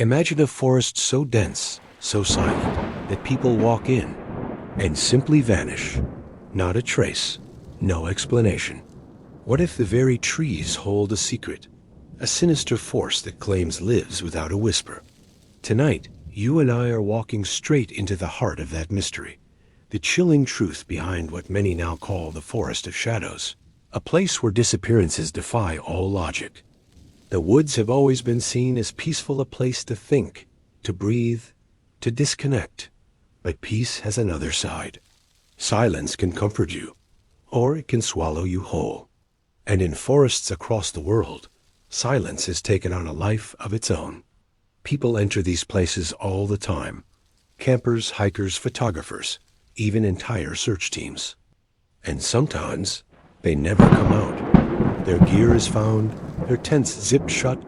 Imagine a forest so dense, so silent, that people walk in and simply vanish. Not a trace, no explanation. What if the very trees hold a secret, a sinister force that claims lives without a whisper? Tonight, you and I are walking straight into the heart of that mystery, the chilling truth behind what many now call the Forest of Shadows, a place where disappearances defy all logic. The woods have always been seen as peaceful a place to think, to breathe, to disconnect. But peace has another side. Silence can comfort you, or it can swallow you whole. And in forests across the world, silence has taken on a life of its own. People enter these places all the time. Campers, hikers, photographers, even entire search teams. And sometimes they never come out. Their gear is found, their tents zipped shut,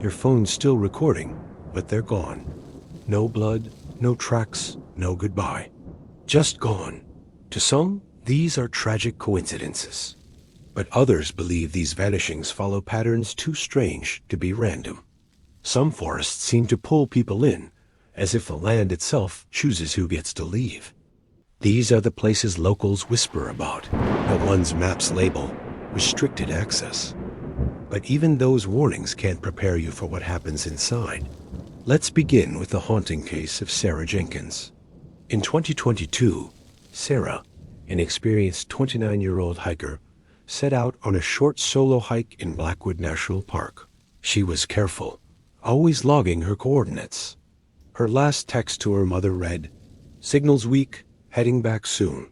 their phones still recording, but they're gone. No blood, no tracks, no goodbye. Just gone. To some, these are tragic coincidences. But others believe these vanishings follow patterns too strange to be random. Some forests seem to pull people in, as if the land itself chooses who gets to leave. These are the places locals whisper about, the ones maps label restricted access. But even those warnings can't prepare you for what happens inside. Let's begin with the haunting case of Sarah Jenkins. In 2022, Sarah, an experienced 29-year-old hiker, set out on a short solo hike in Blackwood National Park. She was careful, always logging her coordinates. Her last text to her mother read, "Signals weak, heading back soon."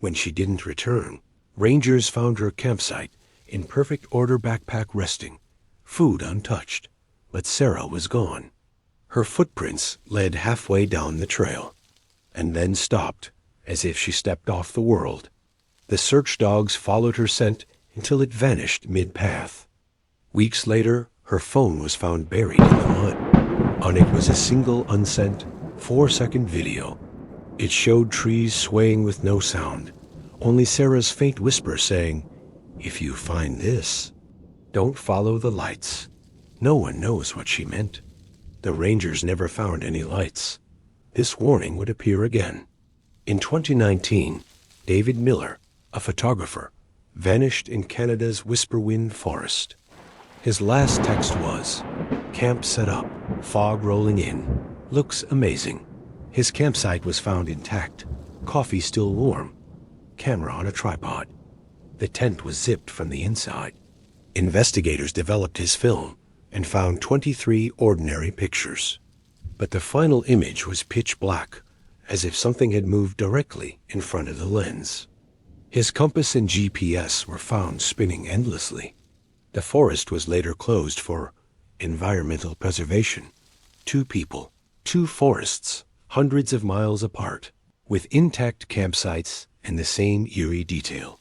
When she didn't return, rangers found her campsite in perfect order, backpack resting, food untouched, but Sarah was gone. Her footprints led halfway down the trail, and then stopped, as if she stepped off the world. The search dogs followed her scent until it vanished mid-path. Weeks later, her phone was found buried in the mud. On it was a single unsent, 4-second video. It showed trees swaying with no sound, only Sarah's faint whisper saying, "If you find this, don't follow the lights." No one knows what she meant. The rangers never found any lights. This warning would appear again. In 2019, David Miller, a photographer, vanished in Canada's Whisperwind forest. His last text was, "Camp set up, fog rolling in, looks amazing." His campsite was found intact, coffee still warm, camera on a tripod. The tent was zipped from the inside. Investigators developed his film and found 23 ordinary pictures. But the final image was pitch black, as if something had moved directly in front of the lens. His compass and GPS were found spinning endlessly. The forest was later closed for environmental preservation. 2 people, 2 forests, hundreds of miles apart, with intact campsites and the same eerie detail.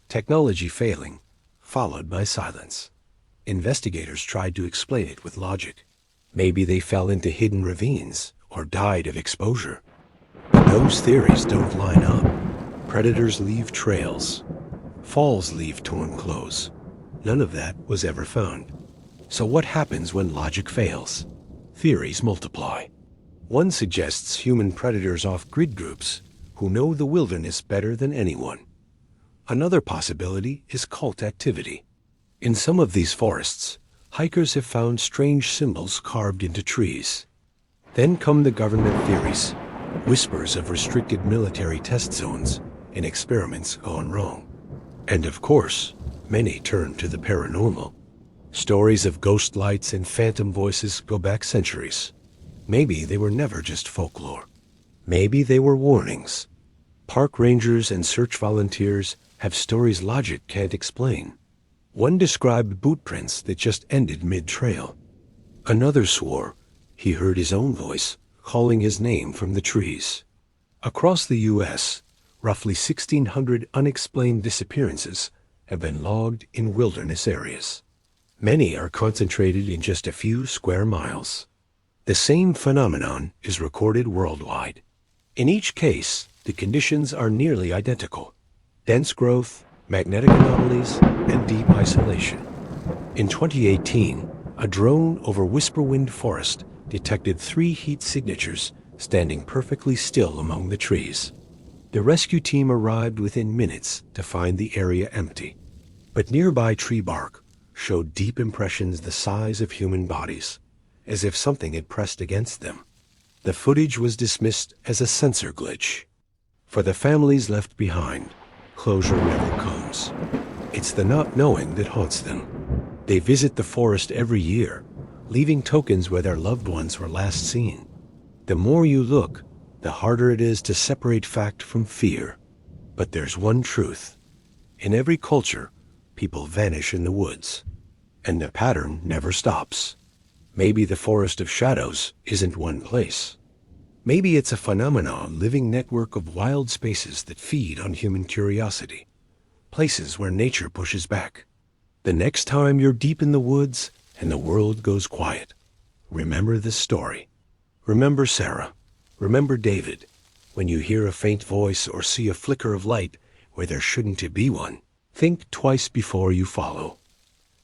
Technology failing, followed by silence. Investigators tried to explain it with logic. Maybe they fell into hidden ravines or died of exposure. But those theories don't line up. Predators leave trails. Falls leave torn clothes. None of that was ever found. So what happens when logic fails? Theories multiply. One suggests human predators off-grid groups who know the wilderness better than anyone. Another possibility is cult activity. In some of these forests, hikers have found strange symbols carved into trees. Then come the government theories, whispers of restricted military test zones and experiments gone wrong. And of course, many turn to the paranormal. Stories of ghost lights and phantom voices go back centuries. Maybe they were never just folklore. Maybe they were warnings. Park rangers and search volunteers have stories logic can't explain. One described boot prints that just ended mid-trail. Another swore he heard his own voice calling his name from the trees. Across the U.S., roughly 1,600 unexplained disappearances have been logged in wilderness areas. Many are concentrated in just a few square miles. The same phenomenon is recorded worldwide. In each case, the conditions are nearly identical: dense growth, magnetic anomalies, and deep isolation. In 2018, a drone over Whisperwind Forest detected 3 heat signatures standing perfectly still among the trees. The rescue team arrived within minutes to find the area empty, but nearby tree bark showed deep impressions the size of human bodies, as if something had pressed against them. The footage was dismissed as a sensor glitch. For the families left behind, closure never comes. It's the not knowing that haunts them. They visit the forest every year, leaving tokens where their loved ones were last seen. The more you look, the harder it is to separate fact from fear. But there's one truth. In every culture, people vanish in the woods, and the pattern never stops. Maybe the forest of shadows isn't one place. Maybe it's a phenomenon, living network of wild spaces that feed on human curiosity, places where nature pushes back. The next time you're deep in the woods and the world goes quiet, remember this story. Remember Sarah. Remember David. When you hear a faint voice or see a flicker of light where there shouldn't be one, think twice before you follow.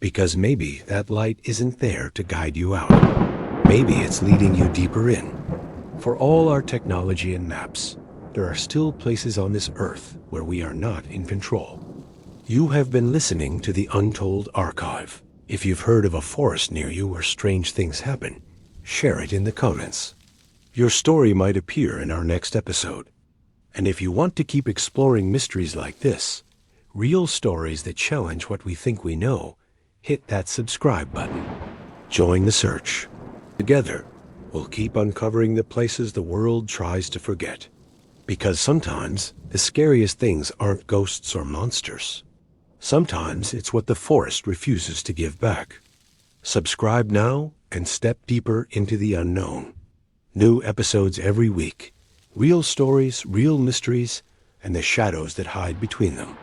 Because maybe that light isn't there to guide you out. Maybe it's leading you deeper in. For all our technology and maps, there are still places on this earth where we are not in control. You have been listening to the Untold Archive. If you've heard of a forest near you where strange things happen, share it in the comments. Your story might appear in our next episode. And if you want to keep exploring mysteries like this, real stories that challenge what we think we know, hit that subscribe button. Join the search. Together, we'll keep uncovering the places the world tries to forget. Because sometimes the scariest things aren't ghosts or monsters. Sometimes it's what the forest refuses to give back. Subscribe now and step deeper into the unknown. New episodes every week. Real stories, real mysteries, and the shadows that hide between them.